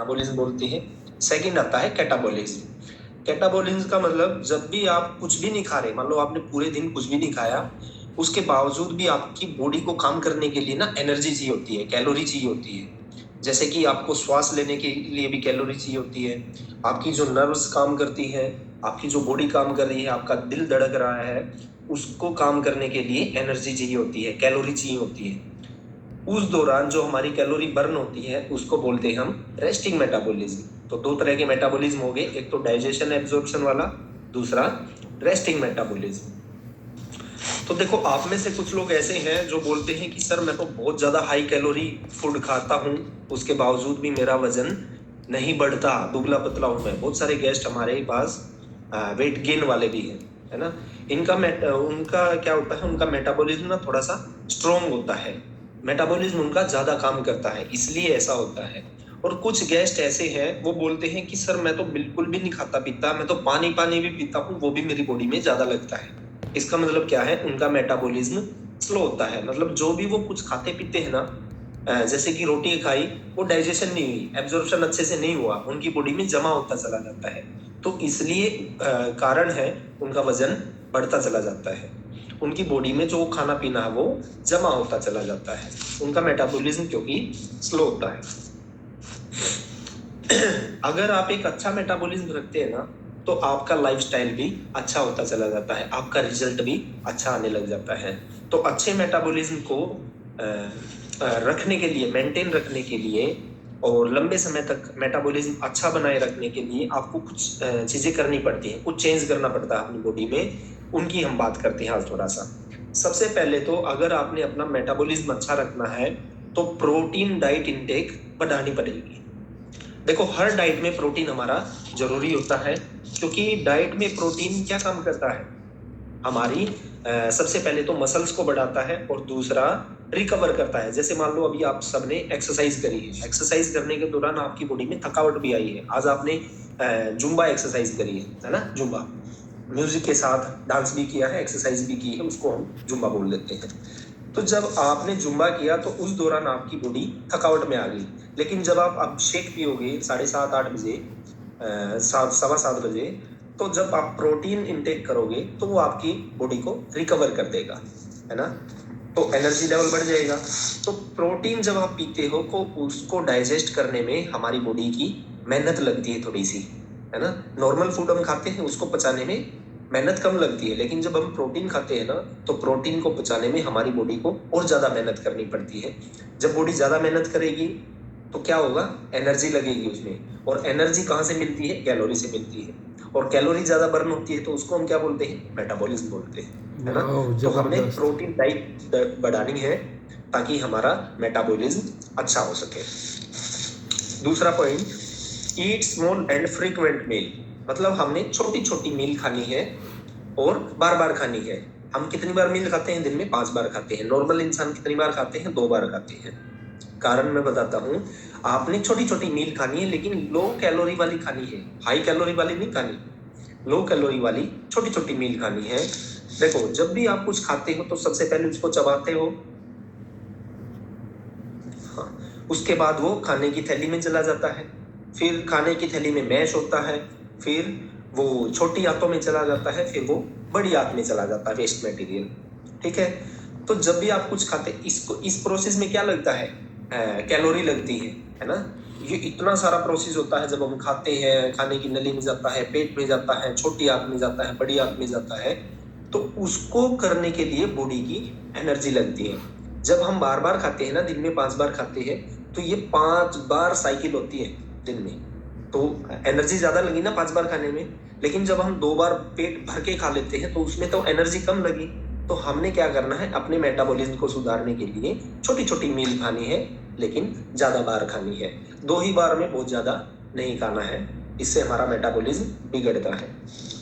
Metabolism बोलते हैं। Second आता है कैटाबॉलिज्म। कैटाबॉलिज्म का मतलब जब भी आप कुछ भी नहीं खा रहे, मान लो आपने पूरे दिन कुछ भी नहीं खाया, उसके बावजूद भी आपकी बॉडी को काम करने के लिए ना एनर्जी चाहिए होती है, कैलोरी चाहिए होती है। जैसे कि आपको श्वास लेने के लिए भी कैलोरी चाहिए होती है, आपकी जो नर्व्स काम करती है, आपकी जो बॉडी काम कर रही है, आपका दिल धड़क रहा है, उसको काम करने के लिए एनर्जी चाहिए होती है, कैलोरी चाहिए होती है। उस दौरान जो हमारी कैलोरी बर्न होती है उसको बोलते हैं हम रेस्टिंग मेटाबॉलिज्म। तो दो तरह के मेटाबॉलिज्म हो गए, एक तो डाइजेशन एब्जॉर्प्शन वाला, दूसरा रेस्टिंग मेटाबॉलिज्म। तो देखो आप में से कुछ लोग ऐसे हैं जो बोलते हैं कि सर मैं तो बहुत ज्यादा हाई कैलोरी फूड खाता हूँ, उसके बावजूद भी मेरा वजन नहीं बढ़ता, दुबला पतला हूं मैं। बहुत सारे गेस्ट हमारे पास वेट गेन वाले भी हैं, है ना। उनका क्या होता है, उनका मेटाबॉलिज्म ना थोड़ा सा स्ट्रॉन्ग होता है, मेटाबॉलिज्म उनका ज्यादा काम करता है, इसलिए ऐसा होता है। और कुछ गेस्ट ऐसे हैं वो बोलते हैं कि सर मैं तो बिल्कुल भी नहीं खाता पीता, मैं तो पानी पानी भी पीता हूँ, वो भी मेरी बॉडी में ज्यादा लगता है। इसका मतलब क्या है, उनका मेटाबॉलिज्म स्लो होता है। मतलब जो भी वो कुछ खाते पीते हैं ना, जैसे कि रोटी खाई, वो डाइजेशन नहीं हुई, एब्जॉर्प्शन अच्छे से नहीं हुआ, उनकी बॉडी में जमा होता चला जाता है। तो इसलिए कारण है उनका वजन बढ़ता चला जाता है, उनकी बॉडी में जो खाना पीना है वो जमा होता चला जाता है, उनका मेटाबॉलिज्म क्योंकि स्लो होता है। अगर आप एक अच्छा मेटाबॉलिज्म रखते हैं ना, तो आपका लाइफस्टाइल भी अच्छा होता चला जाता है, आपका रिजल्ट भी अच्छा आने लग जाता है। तो अच्छे मेटाबॉलिज्म को रखने के लिए, मेंटेन रखने के लिए और लंबे समय तक मेटाबॉलिज्म अच्छा बनाए रखने के लिए आपको कुछ चीजें करनी पड़ती हैं, कुछ चेंज करना पड़ता है अपनी बॉडी में। उनकी हम बात करते हैं आज थोड़ा सा। सबसे पहले तो अगर आपने अपना मेटाबॉलिज्म अच्छा रखना है तो प्रोटीन डाइट इंटेक बढ़ानी पड़ेगी। देखो हर डाइट में प्रोटीन हमारा जरूरी होता है, क्योंकि डाइट में प्रोटीन क्या काम करता है, हमारी सबसे पहले तो मसल्स को बढ़ाता है और दूसरा रिकवर करता है। जैसे मान लो अभी आप सबने एक्सरसाइज करी है, एक्सरसाइज करने के दौरान आपकी बॉडी में थकावट भी आई है, आज आपने जुम्बा एक्सरसाइज करी है ना, जुम्बा म्यूजिक के साथ डांस भी किया है, एक्सरसाइज भी की है, उसको हम जुम्बा बोल देते हैं। तो जब आपने जुम्बा किया तो उस दौरान आपकी बॉडी थकावट में आ गई, लेकिन जब आप अब शेक पियोगे 7:30-8 बजे, 7:15 बजे, तो जब आप प्रोटीन इंटेक करोगे तो वो आपकी बॉडी को रिकवर कर देगा, है ना, तो एनर्जी लेवल बढ़ जाएगा। तो प्रोटीन जब आप पीते हो तो उसको डाइजेस्ट करने में हमारी बॉडी की मेहनत लगती है थोड़ी सी, है ना। नॉर्मल फूड हम खाते हैं उसको पचाने में मेहनत कम लगती है, लेकिन जब हम प्रोटीन खाते हैं ना तो प्रोटीन को पचाने में हमारी बॉडी को और ज्यादा मेहनत करनी पड़ती है। जब बॉडी ज्यादा मेहनत करेगी तो क्या होगा, एनर्जी लगेगी उसमें, और एनर्जी कहाँ से मिलती है, कैलोरी से मिलती है, और कैलोरी ज्यादा बर्न होती है तो उसको हम क्या बोलते हैं, मेटाबॉलिज्म बोलते हैं, है ना। तो हमें प्रोटीन डाइट बढ़ानी है ताकि हमारा मेटाबॉलिज्म अच्छा हो सके। दूसरा point, eat small and frequent meal. मतलब हमने छोटी छोटी मील खानी है और बार बार खानी है। हम कितनी बार मील खाते हैं, दिन में 5 बार खाते हैं। नॉर्मल इंसान कितनी बार खाते हैं, 2 बार खाते हैं। कारण मैं बताता हूँ, आपने छोटी छोटी मील खानी है लेकिन लो कैलोरी वाली खानी है, हाई कैलोरी वाली नहीं खानी, लो कैलोरी वाली छोटी छोटी मील खानी है। देखो जब भी आप कुछ खाते हो तो सबसे पहले उसको चबाते हो, हाँ, उसके बाद वो खाने की थैली में चला जाता है, फिर खाने की थैली में मैश होता है, फिर वो छोटी आंतों में चला जाता है, फिर वो बड़ी आंत में चला जाता है, वेस्ट मटेरियल। ठीक है, तो जब भी आप कुछ खाते इसको, इस प्रोसेस में क्या लगता है, कैलोरी लगती है ना। ये इतना सारा प्रोसेस होता है, जब हम खाते हैं खाने की नली में जाता है, पेट में जाता है, छोटी आंत में जाता है, बड़ी आंत में जाता है, तो उसको करने के लिए बॉडी की एनर्जी लगती है। जब हम बार बार खाते हैं ना, दिन में 5 बार खाते हैं, तो ये 5 बार साइकिल होती है दिन में, तो एनर्जी ज्यादा लगी ना 5 बार खाने में। लेकिन जब हम 2 बार पेट भर के खा लेते हैं तो उसमें तो एनर्जी कम लगी। तो हमने क्या करना है, अपने मेटाबॉलिज्म को सुधारने के लिए छोटी छोटी मील खानी है लेकिन ज्यादा बार खानी है, 2 ही बार में बहुत ज्यादा नहीं खाना है, इससे हमारा मेटाबॉलिज्म बिगड़ता है।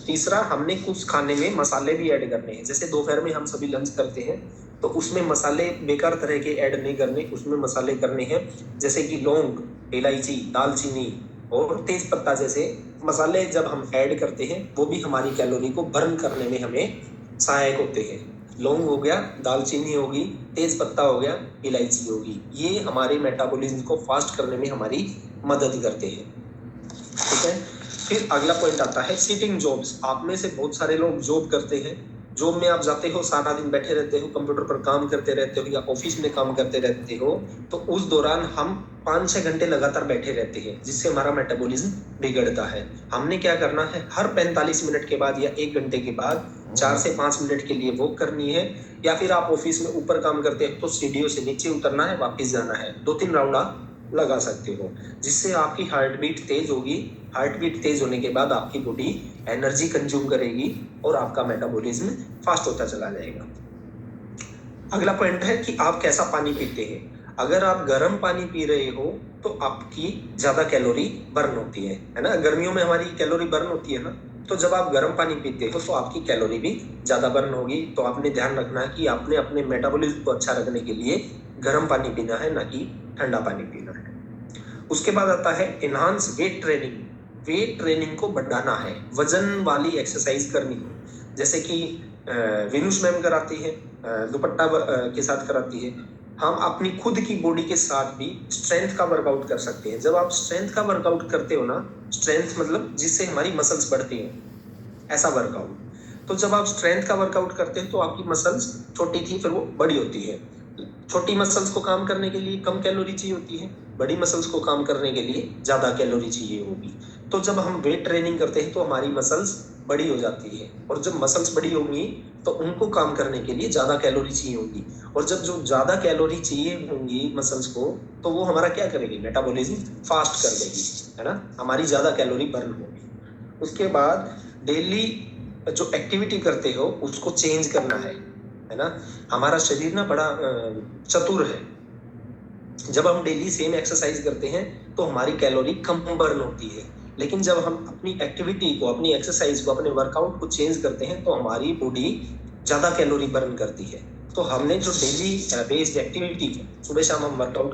तीसरा, हमने कुछ खाने में मसाले भी ऐड करने हैं। जैसे दोपहर में हम सभी लंच करते हैं तो उसमें मसाले बेकार तरह के ऐड नहीं करने, उसमें मसाले करने हैं जैसे कि लौंग, इलायची, दालचीनी और तेज पत्ता जैसे मसाले जब हम ऐड करते हैं वो भी हमारी कैलोरी को बर्न करने में हमें सहायक होते हैं। लौंग हो गया, दालचीनी होगी, तेज पत्ता हो गया, इलायची होगी, ये हमारे मेटाबॉलिज्म को फास्ट करने में हमारी मदद करते हैं। ठीक है। फिर अगला पॉइंट आता है सिटिंग जॉब्स। आप में से बहुत सारे लोग जॉब करते हैं, जॉब में आप जाते हो, सारा दिन बैठे रहते हो, कंप्यूटर पर काम करते रहते हो या ऑफिस में काम करते रहते हो, तो उस दौरान हम 5-6 घंटे लगातार बैठे रहते हैं, जिससे हमारा मेटाबॉलिज्म बिगड़ता है। हमने क्या करना है, हर 45 मिनट के बाद या 1 घंटे के बाद 4 से 5 मिनट के लिए वॉक करनी है, या फिर आप ऑफिस में ऊपर काम करते हैं तो सीढ़ियों से नीचे उतरना है, वापस जाना है, 2-3 राउंड आप लगा सकते हो, जिससे आपकी हार्ट बीट तेज होगी। हार्ट बीट तेज होने के बाद आपकी बॉडी एनर्जी कंज्यूम करेगी और आपका मेटाबॉलिज्म फास्ट होता चला जाएगा। अगला पॉइंट है कि आप कैसा पानी पीते हैं। अगर आप गर्म पानी पी रहे हो तो आपकी ज्यादा कैलोरी बर्न होती है ना। गर्मियों में हमारी कैलोरी बर्न होती है ना, तो जब आप गर्म पानी पीते हो तो आपकी कैलोरी भी ज्यादा बर्न होगी। तो आपने ध्यान रखना है कि आपने अपने मेटाबॉलिज्म को अच्छा रखने के लिए गर्म पानी पीना है, ना कि ठंडा पानी पीना है। उसके बाद आता है enhance weight training. Weight training को बढ़ाना है, वजन वाली एक्सरसाइज करनी है, जैसे कि विनुष मैम कराती है, दुपट्टा के साथ कराती है। हम अपनी खुद की बॉडी के साथ भी स्ट्रेंथ का वर्कआउट कर सकते हैं। जब आप स्ट्रेंथ का वर्कआउट करते हो ना, स्ट्रेंथ मतलब जिससे हमारी मसल्स बढ़ती हैं, ऐसा वर्कआउट। तो जब आप स्ट्रेंथ का वर्कआउट करते हैं तो आपकी मसल्स छोटी थी फिर वो बड़ी होती है। छोटी मसल्स को काम करने के लिए कम कैलोरी चाहिए होती है, बड़ी मसल्स को काम करने के लिए ज्यादा कैलोरी चाहिए होगी। तो जब हम वेट ट्रेनिंग करते हैं तो हमारी मसल्स बड़ी हो जाती है, और जब मसल्स बड़ी होंगी तो उनको काम करने के लिए ज्यादा कैलोरी चाहिए होगी, और जब जो ज्यादा कैलोरी चाहिए होंगी मसल्स को, तो वो हमारा क्या करेगी, मेटाबॉलिज्म फास्ट कर देगी, है ना, हमारी ज्यादा कैलोरी बर्न होगी। उसके बाद डेली जो एक्टिविटी करते हो उसको चेंज करना है ना। हमारा शरीर ना बड़ा चतुर है। जब हम डेली सेम एक्सरसाइज करते हैं तो हमारी कैलोरी कम बर्न होती है, लेकिन जब हम अपनी एक्टिविटी को, अपनी एक्सरसाइज को, अपने वर्कआउट को चेंज करते हैं तो हमारी बॉडी ज्यादा कैलोरी बर्न करती है। तो हमने जो डेली बेस्ड एक्टिविटी, सुबह शाम हम वर्कआउट